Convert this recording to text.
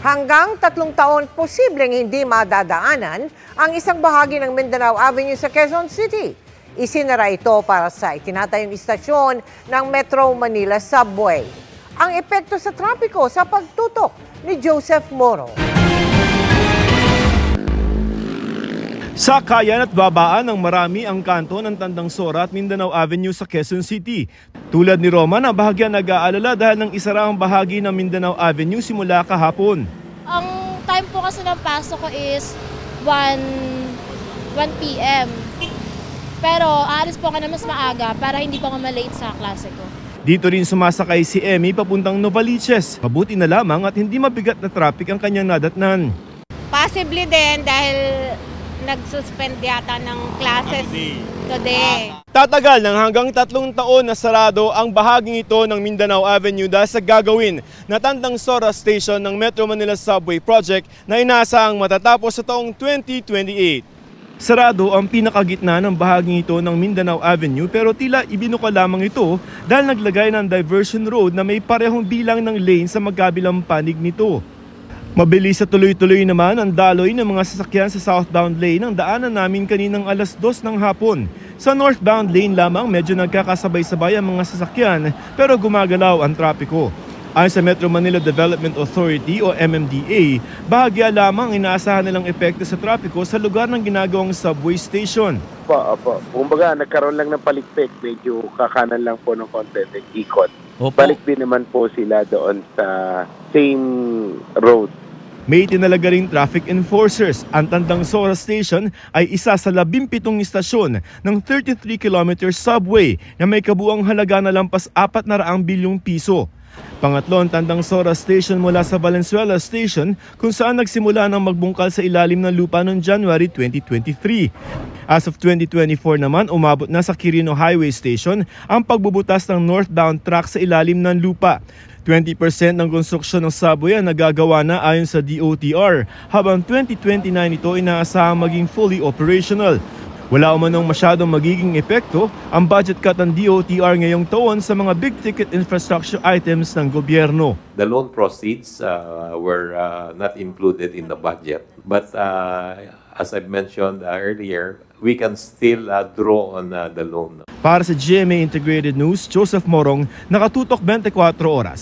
Hanggang 3 taon posibleng hindi madadaanan ang isang bahagi ng Mindanao Avenue sa Quezon City. Isinara ito para sa itinatayong istasyon ng Metro Manila Subway. Ang epekto sa trapiko sa pagtutok ni Joseph Moro. Sa kayan at babaan ng marami ang kanto ng Tandang Sora at Mindanao Avenue sa Quezon City. Tulad ni Roman, ang bahagyan nag-aalala dahil nang isara ang bahagi ng Mindanao Avenue simula kahapon. Ang time po kasi ng pasok ko is 1 p.m. Pero aalis po ako na mas maaga para hindi po ako malate sa klase ko. Dito rin sumasakay si Emmy papuntang Novaliches. Mabuti na lamang at hindi mabigat na traffic ang kanyang nadatnan. Possibly din dahil nag-suspend yata ng classes today. Tatagal ng hanggang 3 taon na sarado ang bahaging ito ng Mindanao Avenue dahil sa gagawin na Tandang Sora Station ng Metro Manila Subway Project na inaasahang matatapos sa taong 2028. Sarado ang pinakagitna ng bahaging ito ng Mindanao Avenue pero tila ibinuka lamang ito dahil naglagay ng diversion road na may parehong bilang ng lane sa magkabilang panig nito. Mabilis at tuloy-tuloy naman ang daloy ng mga sasakyan sa southbound lane ang daanan namin kaninang 2:00 ng hapon. Sa northbound lane lamang medyo nagkakasabay-sabay ang mga sasakyan pero gumagalaw ang trapiko. Ayon sa Metro Manila Development Authority o MMDA, bahagya lamang inaasahan nilang epekto sa trapiko sa lugar ng ginagawang subway station. Opo. Kumbaga nagkaroon lang ng palikpik, medyo kakanan lang po ng konti, ikot. Opo. Balik din naman po sila doon sa same road. May tinalaga ring traffic enforcers. Ang Tandang Sora Station ay isa sa 17 istasyon ng 33 km subway na may kabuang halaga na lampas 400 bilyong piso. Pangatlo ang Tandang Sora Station mula sa Valenzuela Station kung saan nagsimula ng magbungkal sa ilalim ng lupa noong January 2023. As of 2024 naman, umabot na sa Quirino Highway Station ang pagbubutas ng northbound track sa ilalim ng lupa. 20% ng konstruksyon ng subway ang nagagawa na ayon sa DOTR, habang 2029 ito inaasahang maging fully operational. Wala umanong masyadong magiging epekto ang budget cut ng DOTR ngayong taon sa mga big-ticket infrastructure items ng gobyerno. The loan proceeds were not included in the budget. But as I mentioned earlier, we can still draw on the loan. Para sa GMA Integrated News, Joseph Morong, nakatutok 24 oras.